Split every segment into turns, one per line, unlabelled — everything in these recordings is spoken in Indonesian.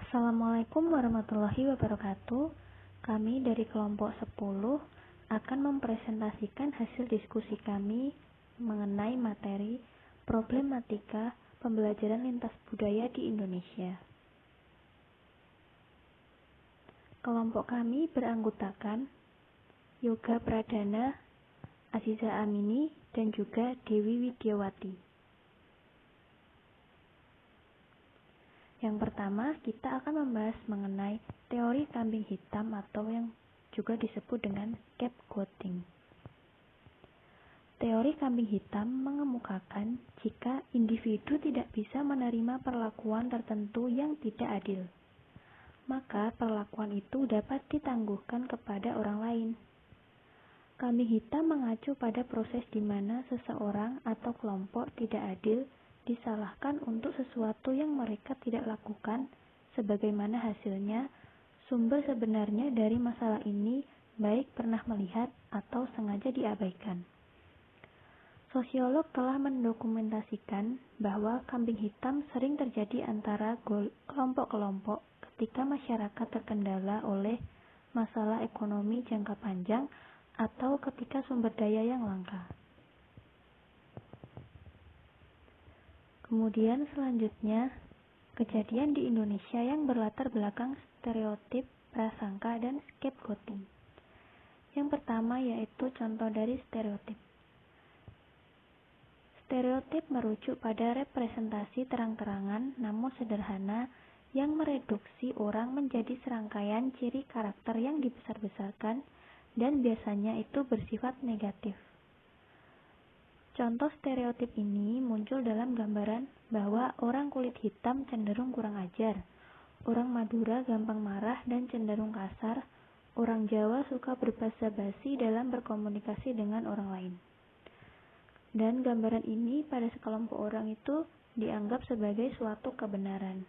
Assalamualaikum warahmatullahi wabarakatuh. Kami dari kelompok 10 akan mempresentasikan hasil diskusi kami mengenai materi problematika pembelajaran lintas budaya di Indonesia. Kelompok kami beranggotakan Yoga Pradana, Aziza Amini, dan juga Dewi Widiawati. Yang pertama, kita akan membahas mengenai teori kambing hitam atau yang juga disebut dengan scapegoating. Teori kambing hitam mengemukakan jika individu tidak bisa menerima perlakuan tertentu yang tidak adil, maka perlakuan itu dapat ditangguhkan kepada orang lain. Kambing hitam mengacu pada proses di mana seseorang atau kelompok tidak adil disalahkan untuk sesuatu yang mereka tidak lakukan, sebagaimana hasilnya, sumber sebenarnya dari masalah ini baik pernah melihat atau sengaja diabaikan. Sosiolog telah mendokumentasikan bahwa kambing hitam sering terjadi antara kelompok-kelompok ketika masyarakat terkendala oleh masalah ekonomi jangka panjang atau ketika sumber daya yang langka. Kemudian selanjutnya, kejadian di Indonesia yang berlatar belakang stereotip, prasangka, dan scapegoating. Yang pertama yaitu contoh dari stereotip. Stereotip merujuk pada representasi terang-terangan namun sederhana yang mereduksi orang menjadi serangkaian ciri karakter yang dibesar-besarkan dan biasanya itu bersifat negatif. Contoh stereotip ini muncul dalam gambaran bahwa orang kulit hitam cenderung kurang ajar, orang Madura gampang marah dan cenderung kasar, orang Jawa suka berbasa-basi dalam berkomunikasi dengan orang lain. Dan gambaran ini pada sekelompok orang itu dianggap sebagai suatu kebenaran.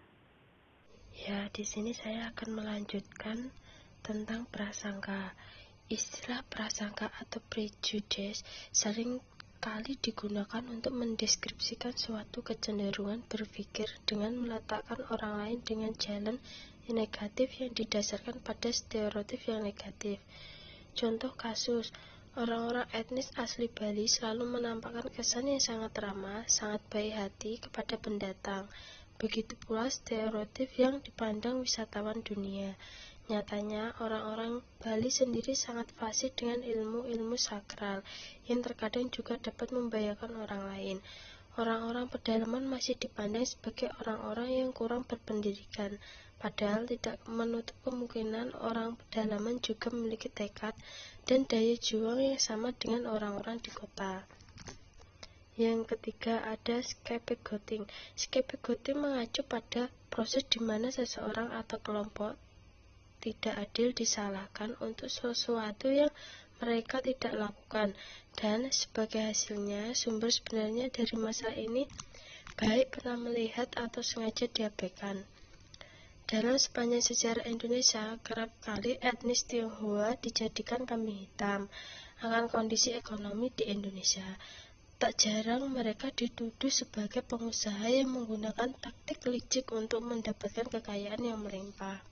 Ya, di sini saya akan melanjutkan tentang prasangka. Istilah prasangka atau prejudice sering kali digunakan untuk mendeskripsikan suatu kecenderungan berpikir dengan meletakkan orang lain dengan jalan yang negatif yang didasarkan pada stereotip yang negatif. Contoh kasus, orang-orang etnis asli Bali selalu menampakkan kesan yang sangat ramah, sangat baik hati kepada pendatang. Begitu pula stereotip yang dipandang wisatawan dunia. Nyatanya, orang-orang Bali sendiri sangat fasih dengan ilmu-ilmu sakral, yang terkadang juga dapat membahayakan orang lain. Orang-orang pedalaman masih dipandang sebagai orang-orang yang kurang berpendidikan, padahal tidak menutup kemungkinan orang pedalaman juga memiliki tekad dan daya juang yang sama dengan orang-orang di kota. Yang ketiga ada scapegoating. Scapegoating mengacu pada proses di mana seseorang atau kelompok tidak adil disalahkan untuk sesuatu yang mereka tidak lakukan, dan sebagai hasilnya sumber sebenarnya dari masalah ini baik pernah melihat atau sengaja diabaikan. Dalam sepanjang sejarah Indonesia, kerap kali etnis Tionghoa dijadikan kambing hitam akan kondisi ekonomi di Indonesia. Tak jarang mereka dituduh sebagai pengusaha yang menggunakan taktik licik untuk mendapatkan kekayaan yang melimpah.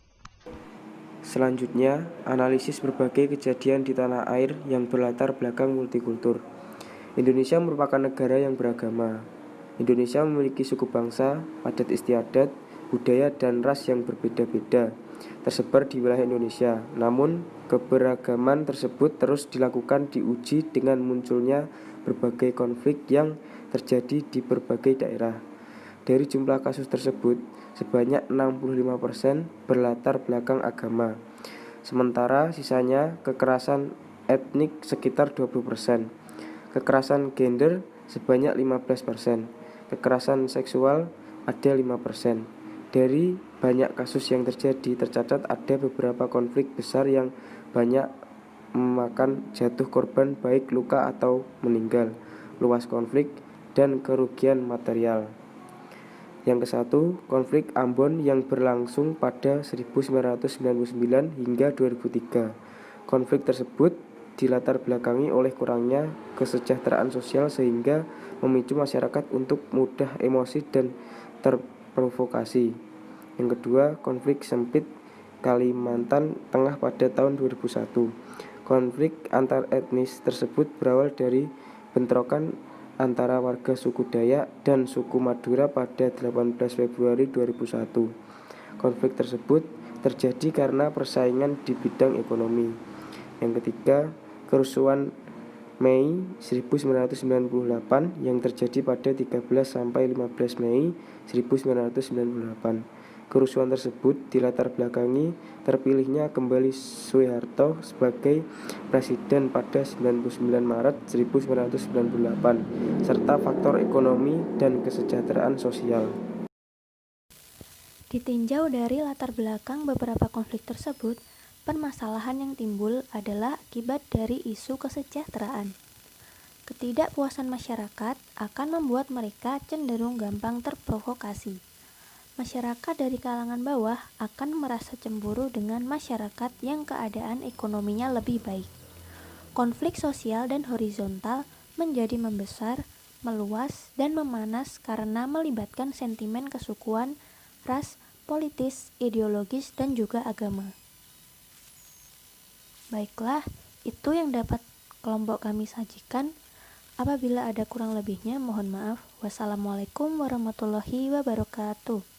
Selanjutnya, analisis berbagai kejadian di tanah air yang berlatar belakang multikultur. Indonesia merupakan negara yang beragama. Indonesia memiliki suku bangsa, adat istiadat, budaya, dan ras yang berbeda-beda tersebar di wilayah Indonesia. Namun, keberagaman tersebut terus diuji dengan munculnya berbagai konflik yang terjadi di berbagai daerah. Dari jumlah kasus tersebut, sebanyak 65% berlatar belakang agama. Sementara sisanya kekerasan etnik sekitar 20%, kekerasan gender sebanyak 15%, kekerasan seksual ada 5%. Dari banyak kasus yang terjadi, tercatat ada beberapa konflik besar yang banyak memakan jatuh korban baik luka atau meninggal, luas konflik, dan kerugian material. Yang kesatu, konflik Ambon yang berlangsung pada 1999 hingga 2003. Konflik tersebut dilatar belakangi oleh kurangnya kesejahteraan sosial sehingga memicu masyarakat untuk mudah emosi dan terprovokasi. Yang kedua, konflik sempit Kalimantan Tengah pada tahun 2001. Konflik antar etnis tersebut berawal dari bentrokan antara warga suku Dayak dan suku Madura pada 18 Februari 2001. Konflik tersebut terjadi karena persaingan di bidang ekonomi. Yang ketiga, kerusuhan Mei 1998 yang terjadi pada 13 sampai 15 Mei 1998. Kerusuhan tersebut dilatar belakangi terpilihnya kembali Soeharto sebagai presiden pada 99 Maret 1998 serta faktor ekonomi dan kesejahteraan sosial.
Ditinjau dari latar belakang beberapa konflik tersebut, permasalahan yang timbul adalah akibat dari isu kesejahteraan. Ketidakpuasan masyarakat akan membuat mereka cenderung gampang terprovokasi. Masyarakat dari kalangan bawah akan merasa cemburu dengan masyarakat yang keadaan ekonominya lebih baik. Konflik sosial dan horizontal menjadi membesar, meluas, dan memanas karena melibatkan sentimen kesukuan, ras, politis, ideologis, dan juga agama. Baiklah, itu yang dapat kelompok kami sajikan. Apabila ada kurang lebihnya, mohon maaf. Wassalamualaikum warahmatullahi wabarakatuh.